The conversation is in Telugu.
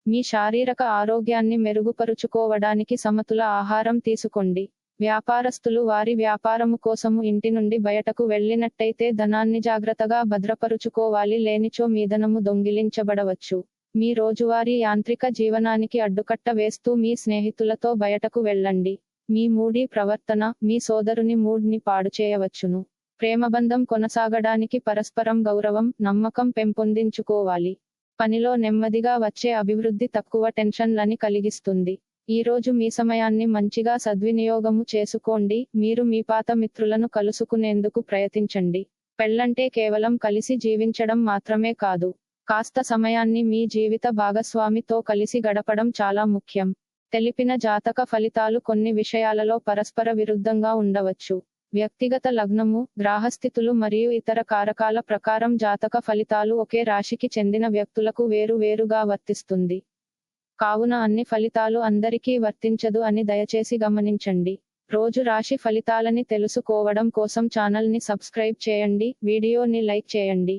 మీ శారీరక ఆరోగ్యాన్ని మెరుగుపరుచుకోవడానికి సమతుల ఆహారం తీసుకోండి. వ్యాపారస్తులు వారి వ్యాపారము కోసము ఇంటి నుండి బయటకు వెళ్ళినట్టయితే ధనాన్ని జాగ్రత్తగా భద్రపరుచుకోవాలి, లేనిచో మీ ధనము దొంగిలించబడవచ్చు. మీ రోజువారీ యాంత్రిక జీవనానికి అడ్డుకట్ట వేస్తూ మీ స్నేహితులతో బయటకు వెళ్ళండి. మీ మూడీ ప్రవర్తన మీ సోదరుని మూడ్ని పాడు చేయవచ్చును. ప్రేమబంధం కొనసాగడానికి పరస్పరం గౌరవం, నమ్మకం పెంపొందించుకోవాలి. పనిలో నెమ్మదిగా వచ్చే అభివృద్ధి తక్కువ టెన్షన్లని కలిగిస్తుంది. ఈ రోజు మీ సమయాన్ని మంచిగా సద్వినియోగము చేసుకోండి. మీరు మీ పాత మిత్రులను కలుసుకునేందుకు ప్రయత్నించండి. పెళ్ళంటే కేవలం కలిసి జీవించడం మాత్రమే కాదు. కాస్త సమయాన్ని మీ జీవిత భాగస్వామితో కలిసి గడపడం చాలా ముఖ్యం. తెలిపిన జాతక ఫలితాలు కొన్ని విషయాలలో పరస్పర విరుద్ధంగా ఉండవచ్చు. వ్యక్తిగత లగ్నము, గ్రహస్థితులు మరియు ఇతర కారకాల ప్రకారం జాతక ఫలితాలు ఒకే రాశికి చెందిన వ్యక్తులకు వేరు వేరుగా వర్తిస్తుంది. కావున అన్ని ఫలితాలు అందరికీ వర్తించదు అని దయచేసి గమనించండి. రోజు రాశి ఫలితాలని తెలుసుకోవడం కోసం ఛానల్ని సబ్స్క్రైబ్ చేయండి, వీడియోని లైక్ చేయండి.